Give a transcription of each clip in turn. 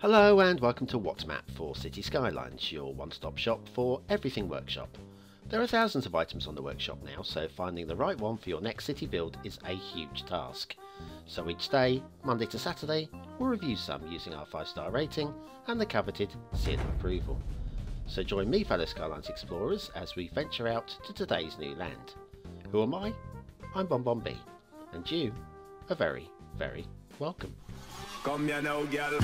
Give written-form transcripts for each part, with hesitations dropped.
Hello and welcome to What's Map for Cities Skylines, your one-stop shop for everything workshop. There are thousands of items on the workshop now, so finding the right one for your next city build is a huge task. So each day, Monday to Saturday, we'll review some using our 5-star rating and the coveted seal of approval. So join me, fellow Skylines explorers, as we venture out to today's new land. Who am I? I'm BonBonB, and you are very, very welcome. Come here now, girl.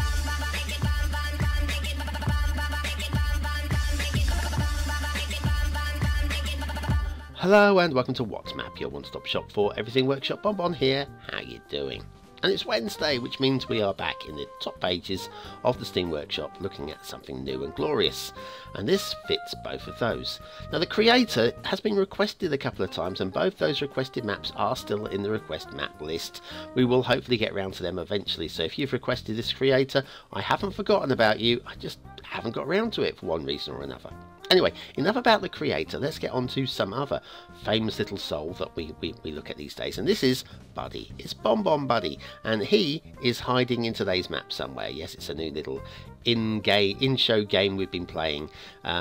Hello and welcome to What's Map, your one-stop shop for everything workshop. BonBon here. How you doing? And it's Wednesday, which means we are back in the top pages of the Steam Workshop looking at something new and glorious. And this fits both of those. Now the creator has been requested a couple of times and both those requested maps are still in the request map list. We will hopefully get round to them eventually. So if you've requested this creator, I haven't forgotten about you. I just haven't got round to it for one reason or another. Anyway, enough about the creator, let's get on to some other famous little soul that we look at these days. And this is Buddy. It's BonBonB, and he is hiding in today's map somewhere. Yes, it's a new little in-show game we've been playing.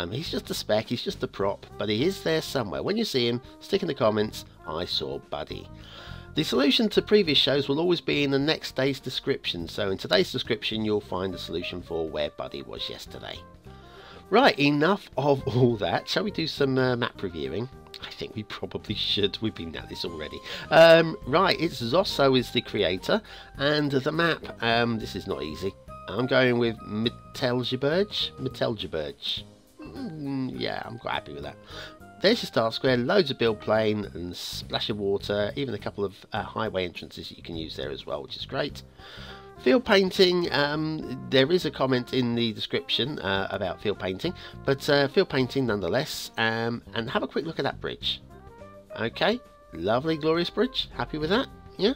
He's just a spec, he's just a prop, but he is there somewhere. When you see him, stick in the comments, I saw Buddy. The solution to previous shows will always be in the next day's description. So in today's description, you'll find the solution for where Buddy was yesterday. Right, enough of all that. Shall we do some map reviewing? I think we probably should. We've been at this already. Right, it's Zosso is the creator, and the map, this is not easy. I'm going with Mittelgebirge. Yeah, I'm quite happy with that. There's your start square, loads of build plane and splash of water, even a couple of highway entrances you can use there as well, which is great. Field painting, there is a comment in the description about field painting, but field painting nonetheless, and have a quick look at that bridge. Okay, lovely, glorious bridge, happy with that? Yeah?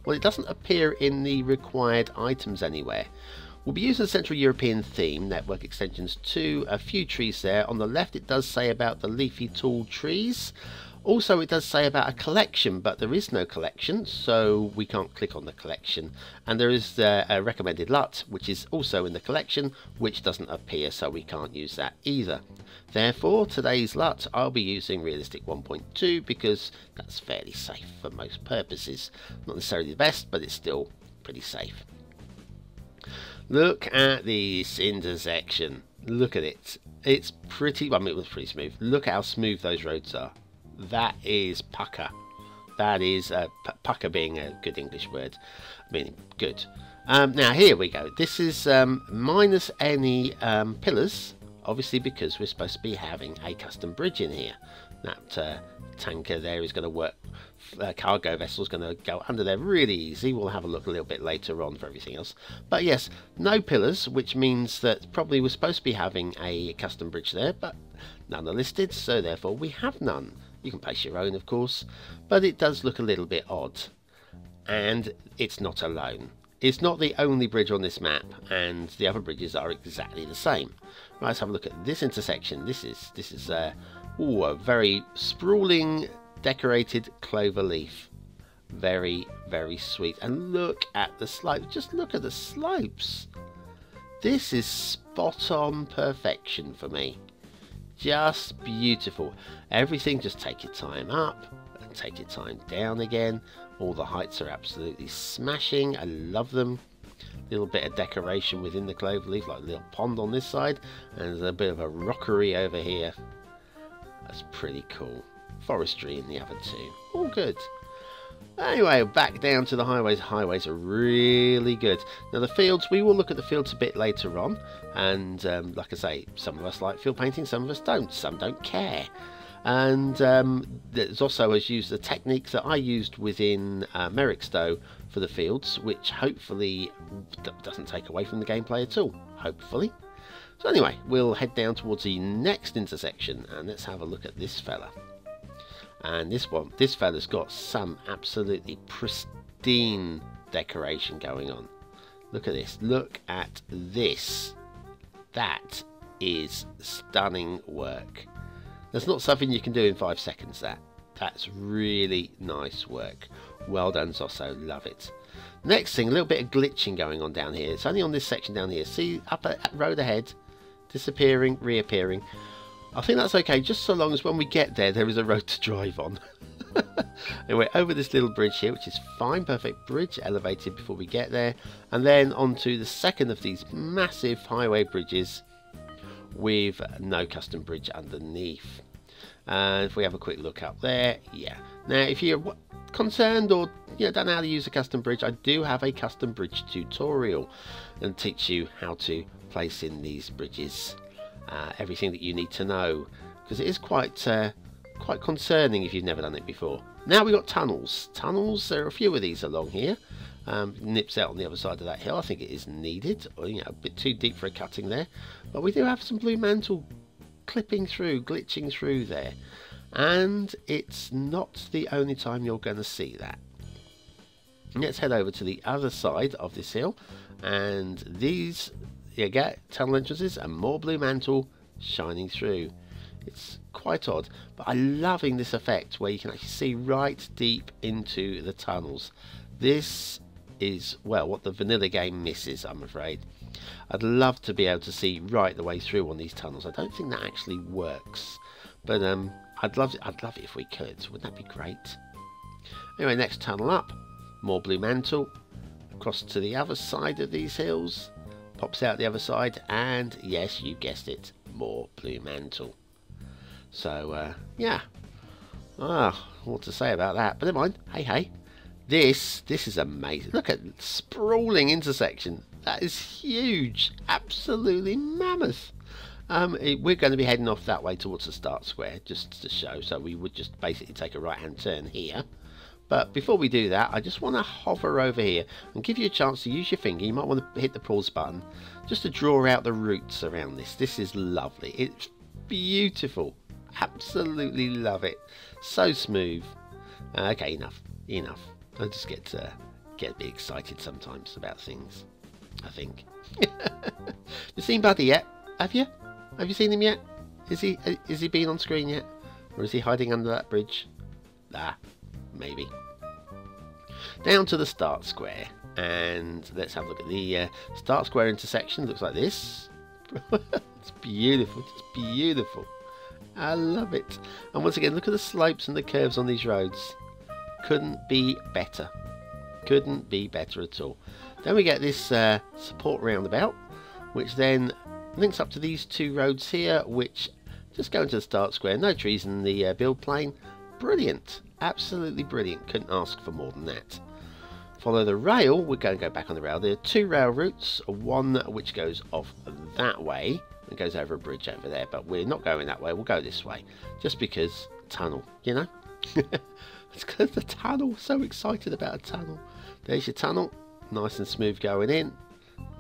Well, it doesn't appear in the required items anywhere. We'll be using the Central European theme, network extensions to a few trees there. On the left it does say about the leafy tall trees. Also it does say about a collection, but there is no collection, so we can't click on the collection. And there is a recommended LUT, which is also in the collection, which doesn't appear, so we can't use that either. Therefore, today's LUT, I'll be using Realistic 1.2 because that's fairly safe for most purposes. Not necessarily the best, but it's still pretty safe. Look at this intersection. Look at it. It's pretty, well, I mean, it was pretty smooth. Look at how smooth those roads are. That is pucker. That is pucker being a good English word, meaning good. Now here we go. This is minus any pillars, obviously because we're supposed to be having a custom bridge in here. That tanker there is going to work. Cargo vessel is going to go under there really easy. We'll have a look a little bit later on for everything else. But yes, no pillars, which means that probably we're supposed to be having a custom bridge there, but none are listed, so therefore we have none. You can place your own, of course, but it does look a little bit odd. And it's not alone. It's not the only bridge on this map, and the other bridges are exactly the same. Right, let's have a look at this intersection. This is a very sprawling, decorated clover leaf. Very, very sweet. And look at the slopes. Just look at the slopes. This is spot on perfection for me. Just beautiful. Everything, just take your time up and take your time down again. All the heights are absolutely smashing. I love them. Little bit of decoration within the clover leaf, like a little pond on this side, and there's a bit of a rockery over here. That's pretty cool. Forestry in the other two. All good. Anyway, back down to the highways. Highways are really good. Now the fields, we will look at the fields a bit later on, and like I say, some of us like field painting, some of us don't. Some don't care. And Zosso has used the technique that I used within Merrickstowe for the fields, which hopefully doesn't take away from the gameplay at all. Hopefully. So anyway, we'll head down towards the next intersection, and let's have a look at this fella. And this fella's got some absolutely pristine decoration going on. Look at this. Look at this. That is stunning work. That's not something you can do in 5 seconds, that. That's really nice work. Well done, Zosso. Love it. Next thing, a little bit of glitching going on down here. It's only on this section down here. See, up at road ahead, disappearing, reappearing. I think that's okay, just so long as when we get there, there is a road to drive on. Anyway, over this little bridge here, which is fine, perfect bridge, elevated before we get there. And then onto the second of these massive highway bridges with no custom bridge underneath. And if we have a quick look up there, yeah. Now, if you're concerned or don't know how to use a custom bridge, I do have a custom bridge tutorial and teach you how to place in these bridges, everything that you need to know, because it is quite concerning if you've never done it before. Now we've got tunnels. Tunnels, there are a few of these along here. Nips out on the other side of that hill. I think it is needed, or a bit too deep for a cutting there, but we do have some blue mantle clipping through, glitching through there, and it's not the only time you're going to see that. Let's head over to the other side of this hill, and these you get tunnel entrances and more blue mantle shining through. It's quite odd, but I'm loving this effect where you can actually see right deep into the tunnels. This is, well, what the vanilla game misses, I'm afraid. I'd love to be able to see right the way through on these tunnels. I don't think that actually works, but I'd love it if we could. Wouldn't that be great? Anyway, next tunnel up, more blue mantle, across to the other side of these hills, pops out the other side, and yes, you guessed it, more blue mantle. So yeah, what to say about that? But never mind. Hey, this is amazing. Look at sprawling intersection. That is huge, absolutely mammoth. We're going to be heading off that way towards the start square, just to show. So we would just basically take a right-hand turn here. But before we do that, I just want to hover over here and give you a chance to use your finger. You might want to hit the pause button just to draw out the routes around this. This is lovely. It's beautiful. Absolutely love it. So smooth. Okay, enough. I just get a bit excited sometimes about things, I think. You seen Buddy yet? Have you? Have you seen him yet? Is he been on screen yet? Or is he hiding under that bridge? Maybe. Down to the start square, and let's have a look at the start square intersection. Looks like this. It's beautiful, just beautiful. I love it. And once again, look at the slopes and the curves on these roads. Couldn't be better. Couldn't be better at all. Then we get this support roundabout, which then links up to these two roads here, which just go into the start square. No trees in the build plane. Brilliant. Absolutely brilliant. Couldn't ask for more than that. Follow the rail. We're going to go back on the rail. There are two rail routes. One which goes off that way and goes over a bridge over there, but we're not going that way. We'll go this way just because tunnel, it's because the tunnel. So excited about a tunnel. There's your tunnel, nice and smooth going in,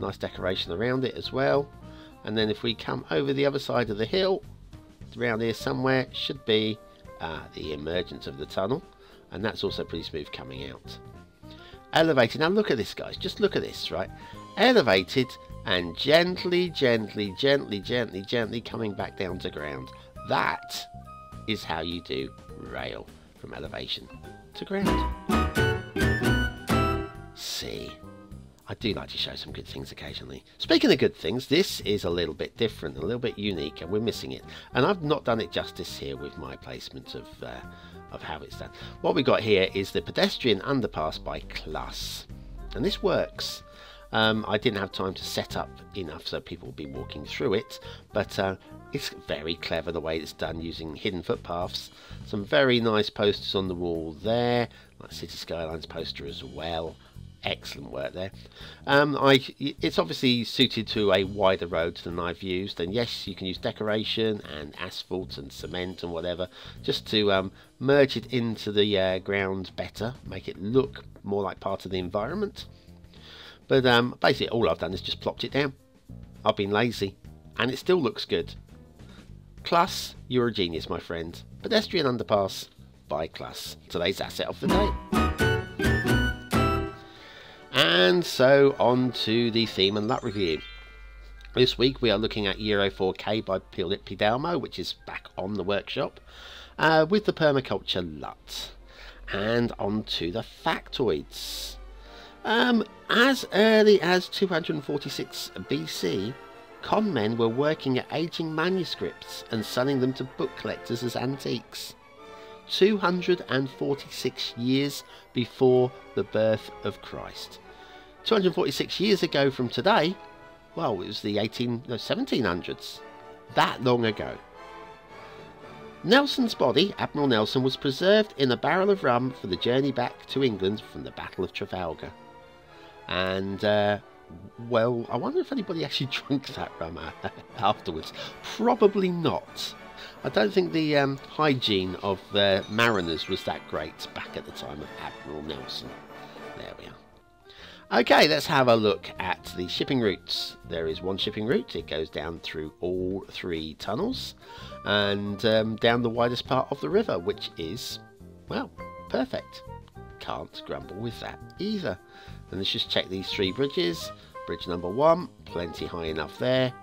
nice decoration around it as well. And then if we come over the other side of the hill, around here somewhere should be the emergence of the tunnel, and that's also pretty smooth coming out. Elevated. Now look at this, guys, just look at this, right? Elevated and gently coming back down to ground. That is how you do rail, from elevation to ground. See, I do like to show some good things occasionally. Speaking of good things, this is a little bit different, a little bit unique, and we're missing it. And I've not done it justice here with my placement of how it's done. What we got here is the pedestrian underpass by class, and this works. I didn't have time to set up enough so people will be walking through it, but it's very clever the way it's done using hidden footpaths. Some very nice posters on the wall there, like Cities Skylines poster as well. Excellent work there. It's obviously suited to a wider road than I've used, and yes, you can use decoration and asphalt and cement and whatever just to merge it into the ground better, make it look more like part of the environment. But basically all I've done is just plopped it down. I've been lazy and it still looks good. Class, you're a genius, my friend. Pedestrian underpass by class. Today's asset of the day. And so on to the theme and luck review. This week we are looking at Euro 4K by Pidalmo, which is back on the workshop. with the permaculture LUT. And on to the factoids. As early as 246 BC, con men were working at aging manuscripts and selling them to book collectors as antiques. 246 years before the birth of Christ. 246 years ago from today, well, it was the 1700s. That long ago. Nelson's body, Admiral Nelson, was preserved in a barrel of rum for the journey back to England from the Battle of Trafalgar. And, well, I wonder if anybody actually drank that rum afterwards. Probably not. I don't think the hygiene of mariners was that great back at the time of Admiral Nelson. There we are. Okay, let's have a look at the shipping routes. There is one shipping route. It goes down through all 3 tunnels and down the widest part of the river, which is, well, perfect. Can't grumble with that either. And let's just check these 3 bridges. Bridge number 1, plenty high enough there.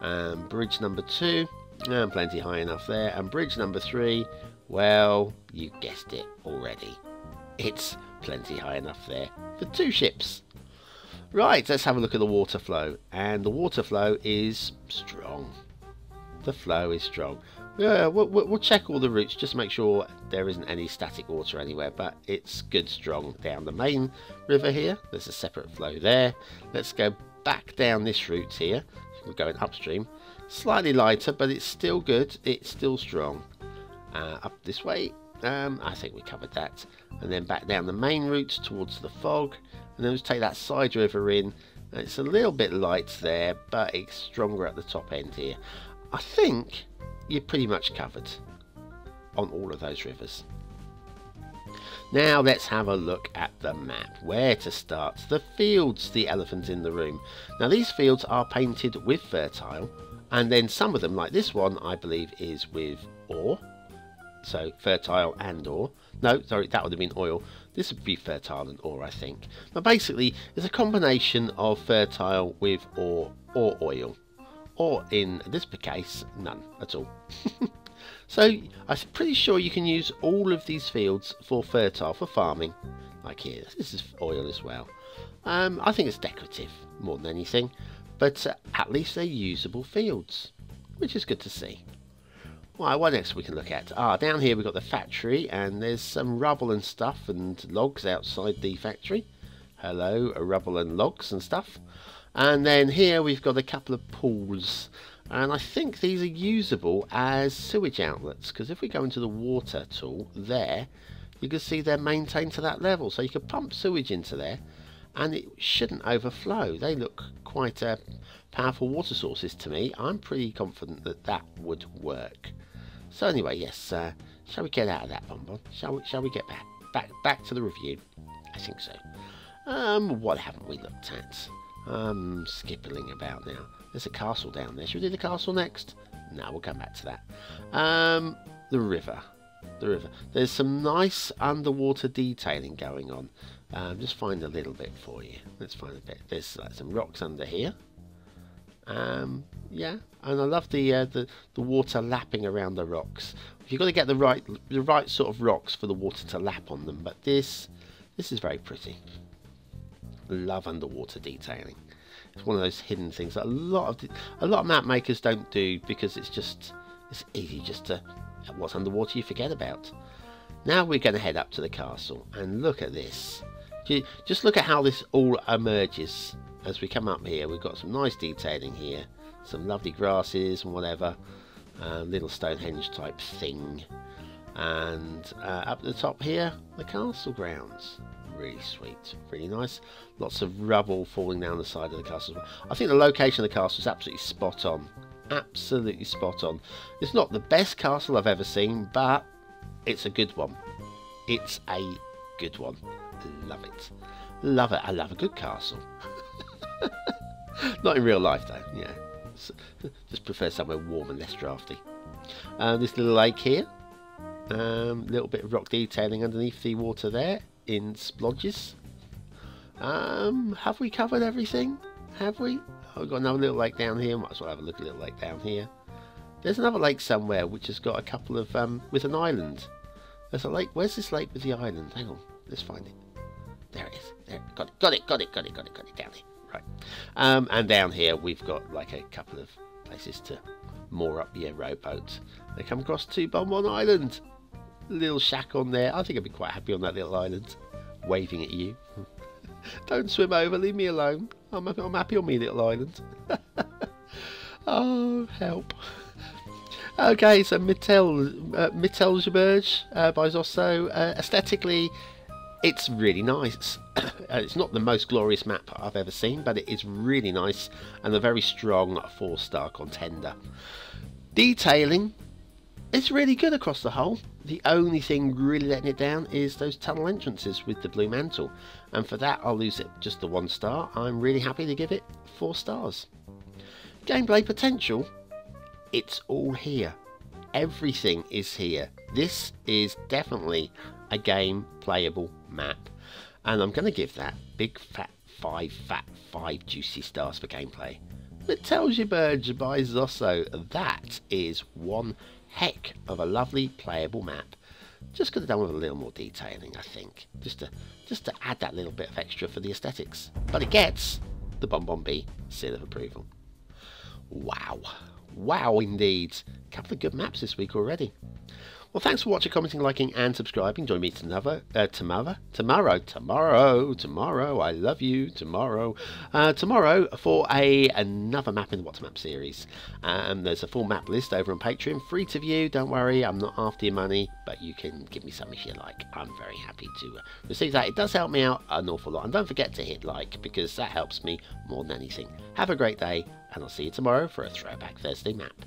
And bridge number 2, and plenty high enough there. And bridge number 3, well, you guessed it already. It's plenty high enough there for 2 ships. Right, let's have a look at the water flow. And the water flow is strong. The flow is strong. Yeah, we'll check all the routes just to make sure there isn't any static water anywhere, but it's good strong down the main river here. There's a separate flow there. Let's go back down this route here. We're going upstream. Slightly lighter, but it's still good. It's still strong. Up this way. I think we covered that. And then back down the main route towards the fog. And then let's take that side river in. It's a little bit light there, but it's stronger at the top end here. I think you're pretty much covered on all of those rivers. Now let's have a look at the map. Where to start? The fields, the elephant in the room. Now these fields are painted with fertile, and then some of them, like this one, I believe is with ore. So fertile and ore. No, sorry, that would have been oil. This would be fertile and ore, I think. But basically, it's a combination of fertile with ore or oil. Or in this case, none at all. So I'm pretty sure you can use all of these fields for fertile, for farming. Like here, this is oil as well. I think it's decorative more than anything. But at least they're usable fields, which is good to see. Right, what next we can look at? Down here we've got the factory, and there's some rubble and stuff and logs outside the factory. Hello, rubble and logs and stuff. And then here we've got a couple of pools, and I think these are usable as sewage outlets, because if we go into the water tool there, you can see they're maintained to that level, so you can pump sewage into there and it shouldn't overflow. They look quite powerful water sources to me. I'm pretty confident that that would work. So anyway, yes, shall we get out of that, BonBon? Shall we get back to the review? I think so. What haven't we looked at? Skipping about now. There's a castle down there. Should we do the castle next? No, we'll come back to that. The river. There's some nice underwater detailing going on. Just find a little bit for you. Let's find a bit. There's some rocks under here. Yeah, and I love the water lapping around the rocks. You've got to get the right sort of rocks for the water to lap on them. But this is very pretty. Love underwater detailing. It's one of those hidden things that a lot of map makers don't do, because it's easy just to, what's underwater you forget about. Now we're going to head up to the castle and look at this. Just look at how this all emerges as we come up here. We've got some nice detailing here, some lovely grasses and whatever, little Stonehenge type thing, and up the top here the castle grounds. Really sweet, really nice. Lots of rubble falling down the side of the castle. I think the location of the castle is absolutely spot on. Absolutely spot on. It's not the best castle I've ever seen, but it's a good one. It's a good one. Love it. Love it. I love a good castle. Not in real life though, yeah. Just prefer somewhere warm and less drafty. This little lake here. Little bit of rock detailing underneath the water there in splodges. Have we covered everything? Have we? Oh, we've got another little lake down here. Might as well have a look at a little lake down here. There's another lake somewhere which has got a couple of with an island. There's a lake. Where's this lake with the island? Hang on, let's find it. There it is. There, got it down here. Right. And down here we've got like a couple of places to moor up your rowboat. They come across to BonBon Island. Little shack on there. I think I'd be quite happy on that little island, waving at you. Don't swim over. Leave me alone. I'm happy on me little island. Oh, help. Okay, so Mittelgebirge by Zosso. Aesthetically, it's really nice. It's not the most glorious map I've ever seen, but it is really nice and a very strong 4-star contender. Detailing, it's really good across the whole. The only thing really letting it down is those tunnel entrances with the blue mantle, and for that I'll lose it just the 1 star. I'm really happy to give it 4 stars. Gameplay potential, it's all here. Everything is here. This is definitely a game playable map, and I'm going to give that big fat 5 juicy stars for gameplay. Mittelgebirge by Zosso, that is one heck of a lovely playable map. Just could have done with a little more detailing, I think, just to add that little bit of extra for the aesthetics. But it gets the BonBonB seal of approval. Wow indeed. A couple of good maps this week already. Well, thanks for watching, commenting, liking and subscribing. Join me tomorrow. I love you. Tomorrow for another map in the What's Map series. There's a full map list over on Patreon, free to view. Don't worry, I'm not after your money, but you can give me some if you like. I'm very happy to receive that. It does help me out an awful lot. And don't forget to hit like, because that helps me more than anything. Have a great day, and I'll see you tomorrow for a Throwback Thursday map.